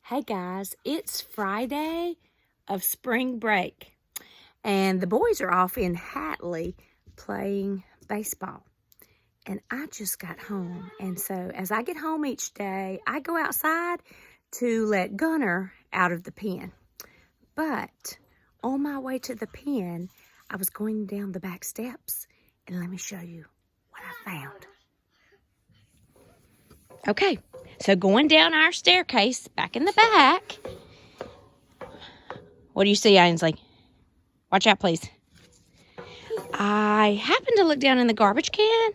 Hey guys, it's Friday of spring break and the boys are off in Hatley playing baseball. And I just got home, and so as I get home each day, I go outside to let Gunner out of the pen. But on my way to the pen, I was going down the back steps, and let me show you what I found. Okay, so going down our staircase back in the back. What do you see, Ainsley? Watch out, please. I happened to look down in the garbage can,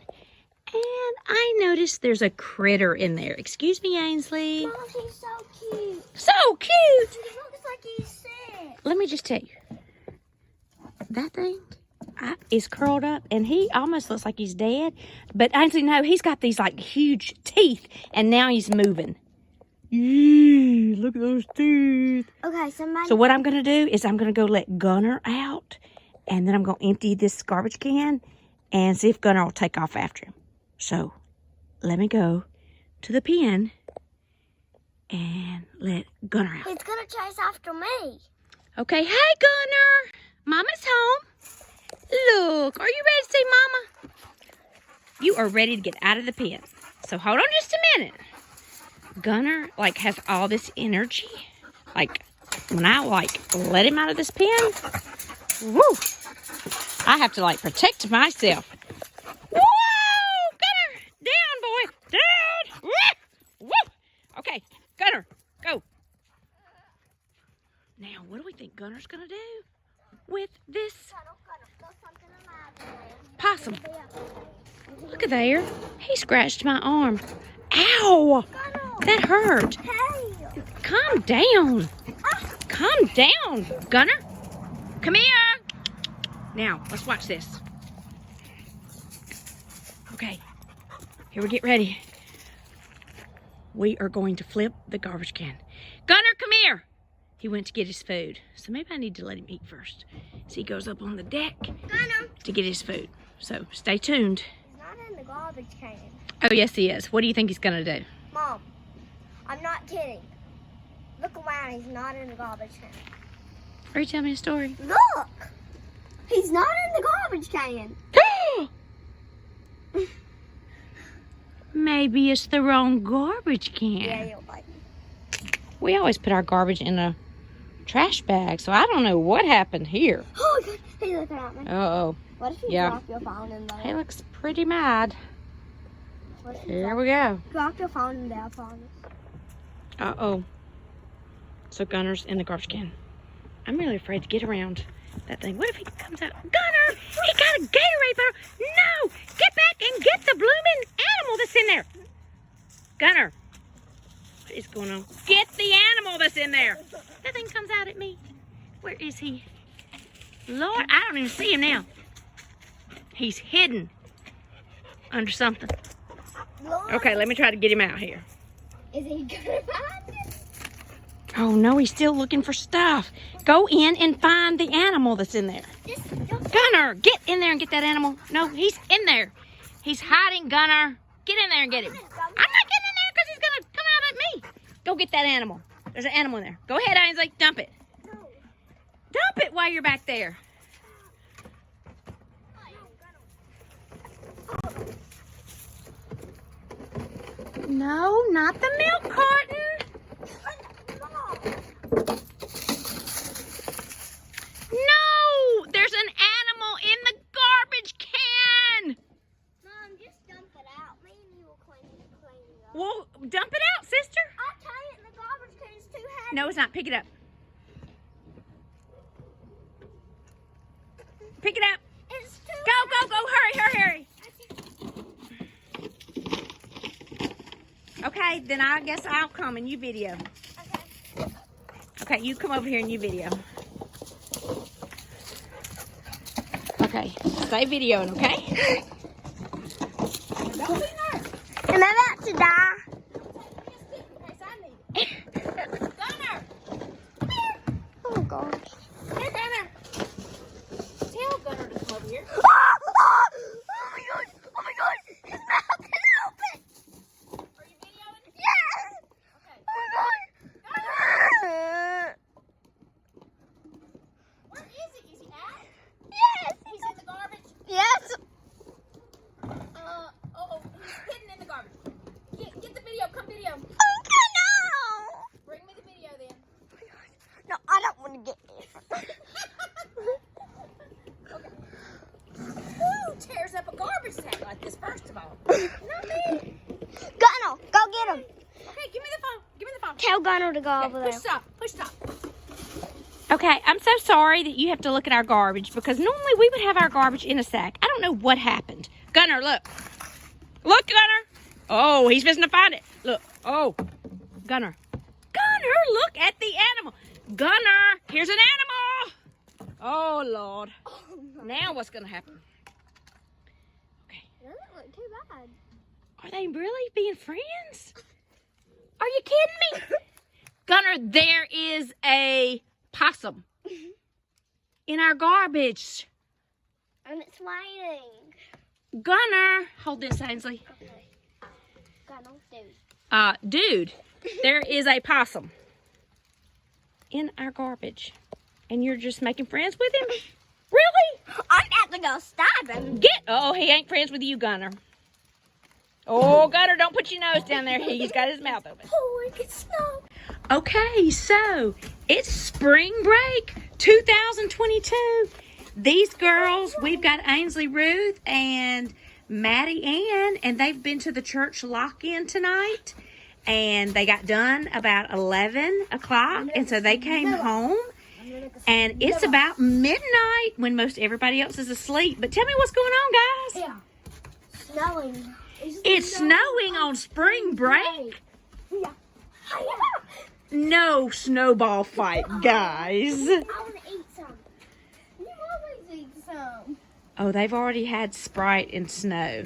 and I noticed there's a critter in there. Excuse me, Ainsley. Mom, he's so cute. So cute. He looks like he's sick. Let me just tell you. That thing is curled up, and he almost looks like he's dead. But Ainsley, no, he's got these like huge teeth, and now he's moving. Yee, look at those teeth. Okay, So what I'm going to do is I'm going to go let Gunner out, and then I'm going to empty this garbage can and see if Gunner will take off after him. So let me go to the pen and let Gunner out. He's gonna chase after me. Okay, hey Gunner, Mama's home. Look, are you ready to see Mama? You are ready to get out of the pen. So hold on just a minute. Gunner has all this energy. When I let him out of this pen, woo! I have to protect myself. Whoa! Gunner! Down, boy! Down! Woo! Woo! Okay, Gunner, go. Now, what do we think Gunner's gonna do with this possum? Look at there. He scratched my arm. Ow! That hurt. Hey! Calm down. Calm down, Gunner. Come here. Now, let's watch this. Okay, here we get ready. We are going to flip the garbage can. Gunner, come here. He went to get his food, so maybe I need to let him eat first. So he goes up on the deck to get his food. So stay tuned. He's not in the garbage can. Oh, yes, he is. What do you think he's going to do? Mom, I'm not kidding. Look around. He's not in the garbage can. Are you telling me a story? Look! He's not in the garbage can. Maybe it's the wrong garbage can. Yeah, you'll like me. We always put our garbage in a trash bag, so I don't know what happened here. Oh, God. He's looking at me. Uh-oh. What if you Yeah. drop your phone in there? He looks pretty mad. What if you Here we go. drop your phone in there for us? Uh-oh. So Gunner's in the garbage can. I'm really afraid to get around that thing. What if he comes out? Gunner! He got a Gatorade bottle! No! Get back and get the blooming animal that's in there! Gunner! What is going on? Get the animal that's in there! That thing comes out at me. Where is he? Lord, I don't even see him now. He's hidden under something. Lord, Okay, let me try to get him out here. is he gonna find it? Oh no, he's still looking for stuff. Go in and find the animal that's in there. Just jump. Gunner, get in there and get that animal. No, he's in there. He's hiding, Gunner. Get in there and get him. I'm not getting in there because he's going to come out at me. Go get that animal. There's an animal in there. Go ahead, Ainsley. Dump it. No. Dump it while you're back there. No, not the milk carton. No, there's an animal in the garbage can. Mom, just dump it out. Me and you will clean it up. Well, dump it out, sister. I'll tie it in the garbage can. It's too heavy. No, it's not. Pick it up. Pick it up. It's too Go. Hurry. Okay, then I guess I'll come and you video. Okay. Okay, you come over here and you video. Okay, stay videoing, okay? Am I about to die? Gunner! Oh, gosh. Here, Gunner! Tell Gunner to come over here. Oh my God! Oh my God! His mouth is open! Are you videoing? Yes! Okay. Oh my God! tell Gunner to go over there. Push stop. Push stop. Okay, I'm so sorry that you have to look at our garbage because normally we would have our garbage in a sack. I don't know what happened. Gunner, look. Look, Gunner. Oh, he's fixing to find it. Look. Oh, Gunner. Gunner, look at the animal. Gunner, here's an animal. Oh, Lord. Oh, Now what's going to happen? Okay. It doesn't look too bad. Are they really being friends? Are you kidding me? Gunner, there is a possum in our garbage. And it's raining. Gunner, hold this, Ainsley. Okay. Gunner, dude. Dude, there is a possum in our garbage. And you're just making friends with him? Really? I'm about to go stab him. Oh, he ain't friends with you, Gunner. Oh, Gunner, don't put your nose down there. He's got his mouth open. Oh, it gets snow. Okay, so it's spring break 2022. These girls, we've got Ainsley Ruth and Maddie Ann, and they've been to the church lock-in tonight. And they got done about 11 o'clock, and so they came home. And it's about midnight when most everybody else is asleep. But tell me what's going on, guys. Yeah. Snowing. It's snowing on spring break. Yeah. No snowball fight, guys. I want to eat some. You always eat some. Oh, they've already had Sprite and snow.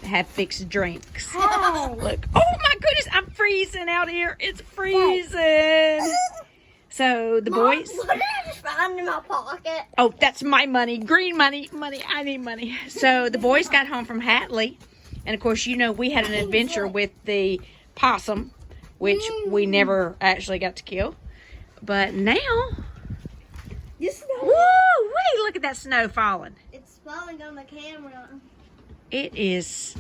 They have fixed drinks. Hey. Look. Oh, my goodness. I'm freezing out here. It's freezing. So the boys. What did I just find in my pocket? Oh, that's my money. Green money. Money. I need money. So the boys got home from Hatley. And, of course, you know, we had an adventure with the possum, which we never actually got to kill. But now, woo, wait, look at that snow falling. It's falling on the camera. It is.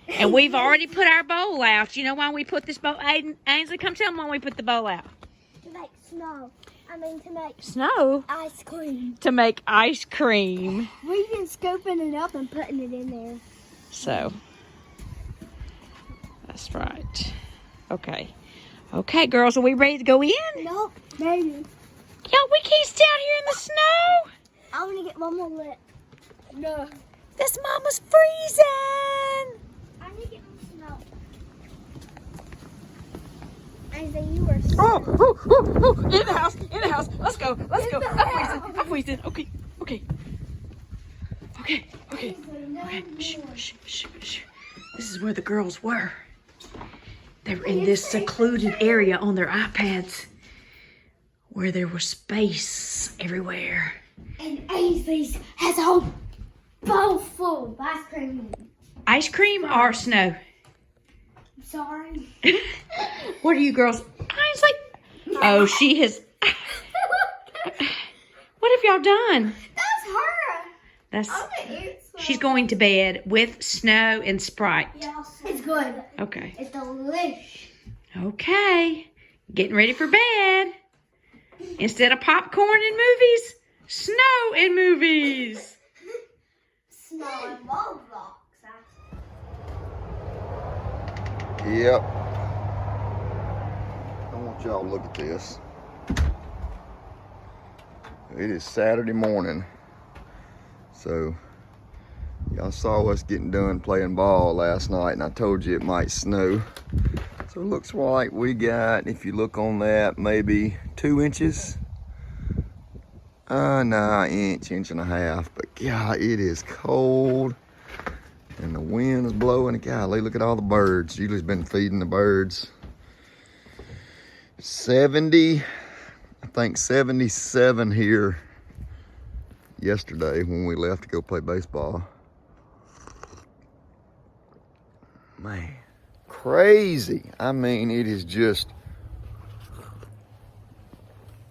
And we've already put our bowl out. You know why we put this bowl? Ainsley, come tell them why we put the bowl out. To make snow. To make Snow? ice cream. To make ice cream. We've been scooping it up and putting it in there. So, that's right. Okay. Okay, girls, are we ready to go in? Nope, baby. Y'all, we can't stay out here in the snow. I want to get one more lip. No. This mama's freezing. I need to get more snow. Isaiah, you were so... Oh, in the house, in the house. Let's go, let's go. I'm freezing. Okay. Shh. This is where the girls were. They were in this secluded area on their iPads where there was space everywhere. And Ainsley's has a whole bowl full of ice cream. Ice cream or snow? I'm sorry. What are you girls? Ainsley? Oh, she has... What have y'all done? That's her. That's... I'm gonna eat some. She's going to bed with snow and Sprite. Yeah, it's good. Okay. It's delicious. Okay. Getting ready for bed. Instead of popcorn and movies, snow and movies. Snow and Roblox. Yep. I want y'all to look at this. It is Saturday morning. So, y'all saw us getting done playing ball last night, and I told you it might snow. So it looks like we got, if you look on that, maybe 2 inches. Nah, inch and a half. But God, it is cold. And the wind is blowing. Golly, look at all the birds. Julie's been feeding the birds. 70, I think 77 here yesterday when we left to go play baseball. Man, crazy. I mean, it is just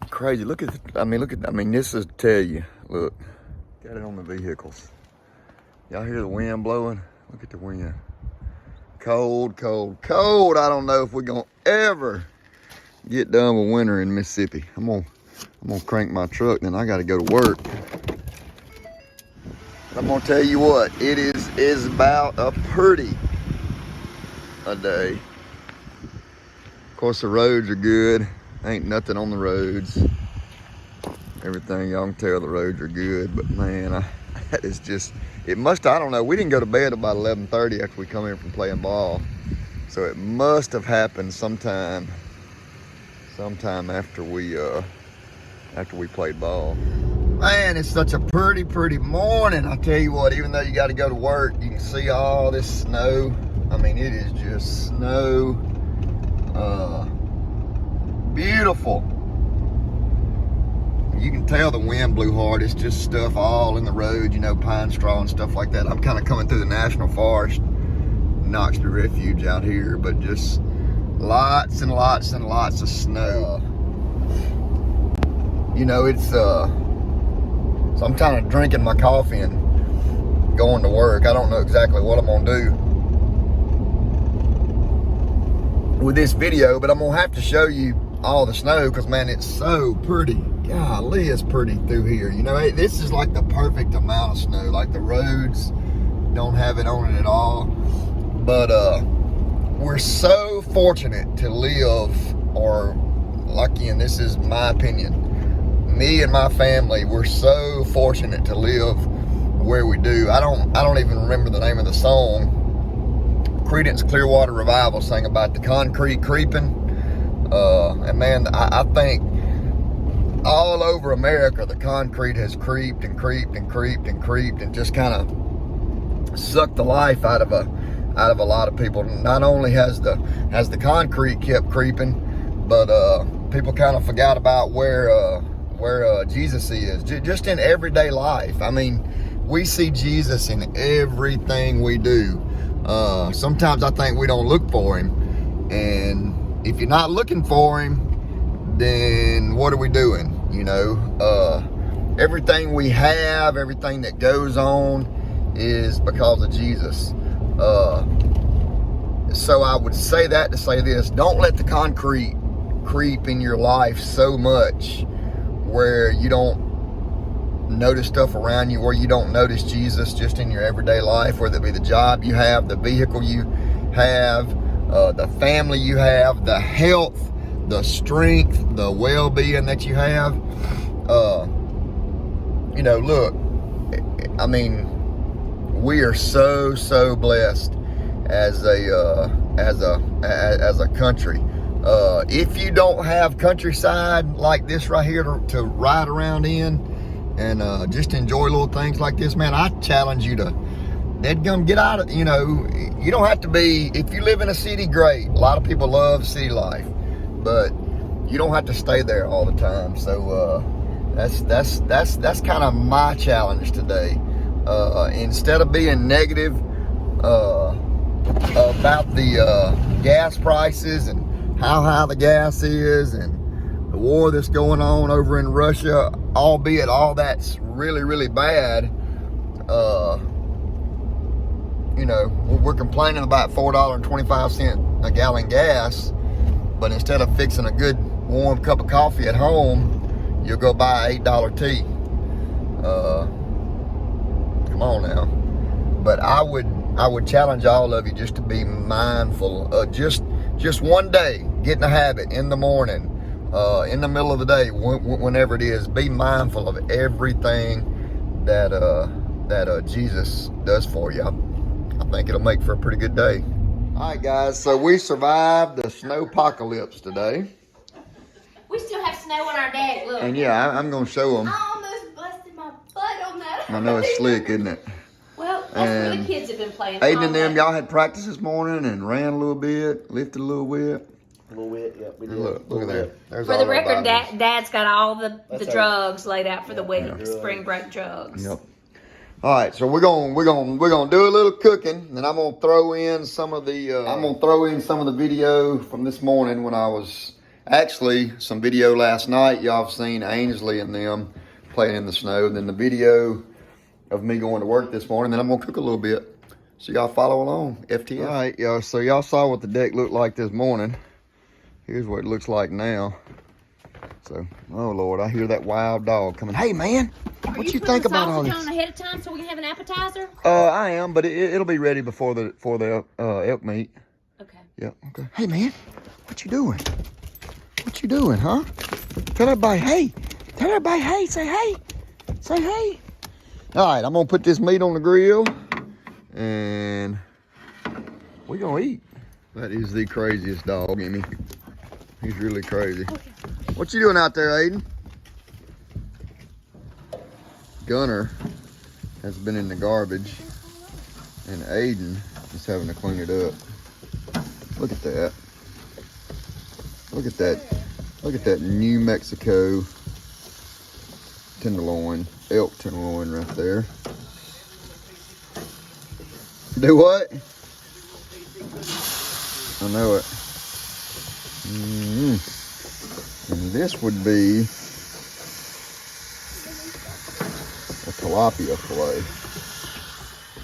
crazy. Look at, this is to tell you, look, got it on the vehicles. Y'all hear the wind blowing? Look at the wind. Cold, cold, cold. I don't know if we're gonna ever get done with winter in Mississippi. I'm gonna crank my truck, then I gotta go to work. I'm gonna tell you what, it is about a pretty a day. Of course, the roads are good. Ain't nothing on the roads. Everything, y'all can tell the roads are good, but man, that is just, it must, I don't know, we didn't go to bed about 11:30 after we come in from playing ball. So it must have happened sometime after we played ball. Man, it's such a pretty morning. I tell you what, even though you got to go to work, you can see all this snow. I mean, it is just snow. Beautiful. You can tell the wind blew hard. It's just stuff all in the road, you know, pine straw and stuff like that. I'm kind of coming through the National Forest, Knoxville Refuge out here, but just lots and lots and lots of snow. You know, it's, so I'm kind of drinking my coffee and going to work. I don't know exactly what I'm gonna do with this video, but I'm gonna have to show you all the snow because, man, it's so pretty. Golly, it's pretty through here. You know, this is like the perfect amount of snow. Like the roads don't have it on it at all. But we're so fortunate to live, or lucky, and this is my opinion, me and my family, we're so fortunate to live where we do. I don't even remember the name of the song. Creedence Clearwater Revival sang about the concrete creeping. And man, I think all over America, the concrete has creeped and creeped and creeped and creeped and just kind of sucked the life out of a lot of people. Not only has the concrete kept creeping, but people kind of forgot about where Jesus is, just in everyday life. I mean, we see Jesus in everything we do. Sometimes I think we don't look for him, and if you're not looking for him, then what are we doing? You know, everything we have, everything that goes on is because of Jesus. So I would say that to say this: don't let the concrete creep in your life so much where you don't notice stuff around you, where you don't notice Jesus just in your everyday life, whether it be the job you have, the vehicle you have, the family you have, the health, the strength, the well-being that you have. You know, look, I mean, we are so blessed as a country. If you don't have countryside like this right here to ride around in and just enjoy little things like this, man, I challenge you to get out of, you know, you don't have to be, if you live in a city, great. A lot of people love city life, but you don't have to stay there all the time. So that's kind of my challenge today. Instead of being negative about the gas prices and how high the gas is and the war that's going on over in Russia, albeit all that's really bad, you know, we're complaining about $4.25 a gallon gas, but instead of fixing a good warm cup of coffee at home, you'll go buy an $8 tea. Come on now. But I would challenge all of you just to be mindful of just one day, get in the habit in the morning, in the middle of the day, whenever it is, be mindful of everything that Jesus does for you. I think it'll make for a pretty good day. All right, guys, so we survived the snowpocalypse today. We still have snow on our deck, look. And yeah, I'm going to show them. I almost busted my butt on that. I know it's slick, isn't it? Well, that's where the kids have been playing. Aiden and them, y'all had practice this morning and ran a little bit, lifted a little bit. A little bit, yeah, we did. Look at there. There's For all the our record, Bibles. Dad's got all the That's drugs laid out for the week, yeah. spring break drugs. Yep. All right, so we're gonna do a little cooking, and I'm gonna throw in some of the video from this morning when I was actually some video last night. Y'all have seen Ainsley and them playing in the snow. Then the video of me going to work this morning. Then I'm gonna cook a little bit, so y'all follow along. FTF. All right, y'all. So y'all saw what the deck looked like this morning. Here's what it looks like now. So, oh Lord, I hear that wild dog coming. Hey man, what you think about all this? Are you putting the sausage on ahead of time so we can have an appetizer? I am, but it'll be ready before the elk meat. Okay. Yeah, okay. Hey, man, what you doing? What you doing, huh? Tell everybody, hey. Tell everybody, hey. Say hey. Say hey. All right, I'm going to put this meat on the grill, and we're going to eat. That is the craziest dog, Emmy. He's really crazy. What you doing out there, Aiden? Gunner has been in the garbage, and Aiden is having to clean it up. Look at that. Look at that. Look at that New Mexico tenderloin, elk tenderloin right there. Do what? I know it. And this would be a tilapia fillet.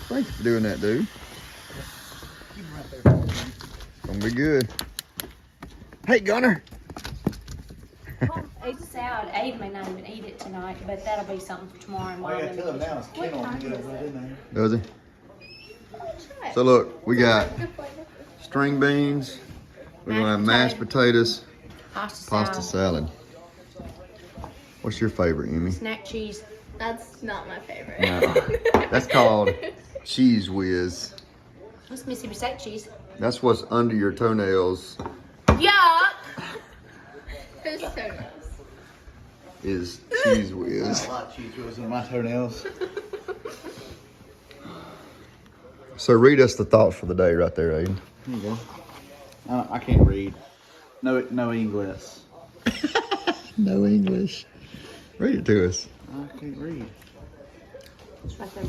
Thank you for doing that, dude. Gonna be good. Hey, Gunner. It's salad. Abe may not even eat it tonight, but that'll be something for tomorrow. And I gotta tell him now. It's Ken on to get it right in there. Does he? So look, we got string beans. We're gonna have mashed potatoes, pasta salad. What's your favorite, Emmy? Snack cheese. That's not my favorite. No, that's called cheese whiz. That's Mississippi steak cheese. That's what's under your toenails. Yuck! Who's so nice? Is cheese A whiz. lot of cheese whiz in my toenails. So read us the thoughts for the day right there, Aiden. Here you go. I can't read. No English. No English. Read it to us. I can't read. It's right there.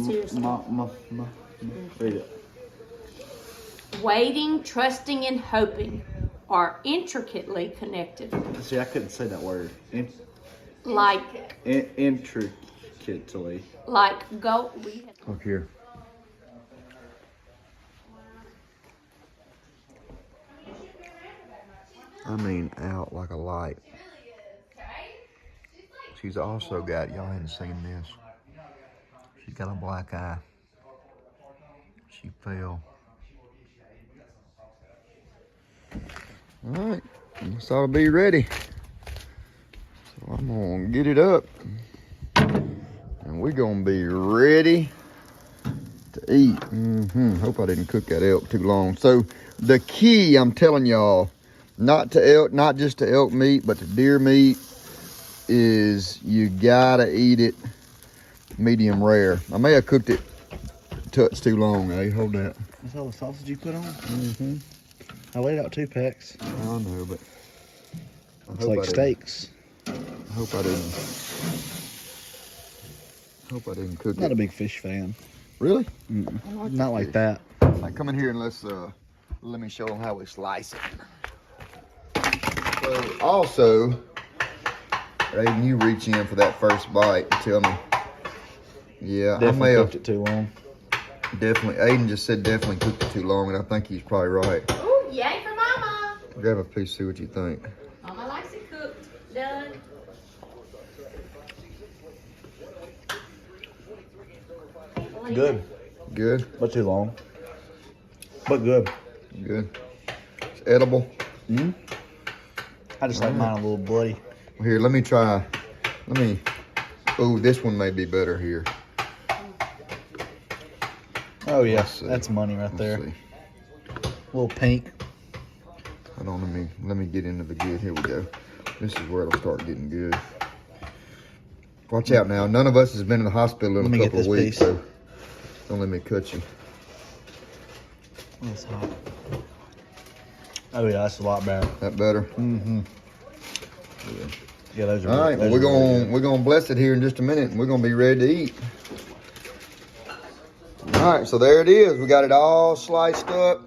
Seriously. Read it. Waiting, trusting, and hoping are intricately connected. See, I couldn't say that word. Like Intricately. go. Look here. I mean, out like a light. She's also got, y'all hadn't seen this. She's got a black eye. She fell. All right, this ought to be ready. So I'm gonna get it up, and we're gonna be ready to eat. Hope I didn't cook that elk too long. So the key, I'm telling y'all, not just to elk meat, but to deer meat, is you gotta eat it medium rare. I may have cooked it touch too long. Hey, hold that. That's all the sausage you put on? I laid out 2 packs. I know, but It's like steaks. I hope I didn't cook Not it. a big fish fan. Really? Not like that. Right, come in here and let me show them how we slice it. So also, Aiden, you reach in for that first bite and tell me. Yeah, Definitely I may have cooked it too long. definitely. Aiden just said definitely cooked it too long, and I think he's probably right. Ooh, yay for Mama! Grab a piece, see what you think. Mama likes it cooked. Done. Good, Good, but too long. But good. good. It's edible. I just like mine a little bloody. Here, let me try. Oh, this one may be better here. Oh yeah, Let's see. that's money right Let's there. see. A little pink. Hold on, let me get into the good. Here we go. This is where it'll start getting good. Watch out now. None of us has been in the hospital in Let me a get couple of this weeks, piece. so don't let me cut you. Oh, it's hot. Oh yeah, that's a lot better. That better? Mm-hmm. Yeah, those are. All right, well, those are really good. we're gonna bless it here in just a minute, and we're gonna be ready to eat. All right, so there it is. We got it all sliced up.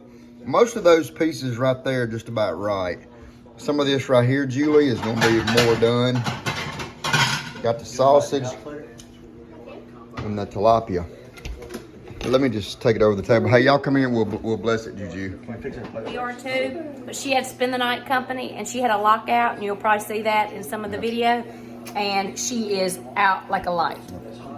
Most of those pieces right there are just about right. Some of this right here, Julie, is gonna be more done. Got the sausage and the tilapia. Let me just take it over the table. Hey, y'all come here and we'll bless it, Juju. We are too, but she had spend the night company and she had a lockout, and you'll probably see that in some of the video. And she is out like a light.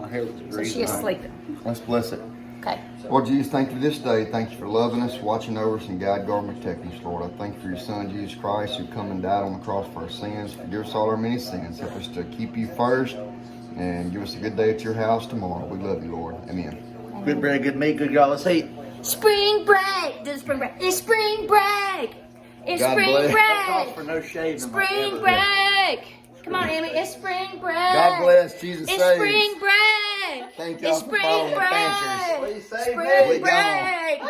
My hair looks So great she is tonight. sleeping. Let's bless it. Okay. Lord Jesus, thank you for this day. Thank you for loving us, watching over us, and guide, guard, and protecting us, Lord. I thank you for your Son, Jesus Christ, who come and died on the cross for our sins. Forgive us all our many sins. Help us to keep you first, and give us a good day at your house tomorrow. We love you, Lord. Amen. Good bread, good meat, good y'all. Let's eat. Spring break. Do the spring break. It's spring break. It's God spring bless. Calls break. for no shaving. Spring break. Come on, Emmy. It's spring break. God bless. Jesus It's saves. spring break. Thank y'all It's for spring following the break. Panchers. Please save me. Spring We gone. break.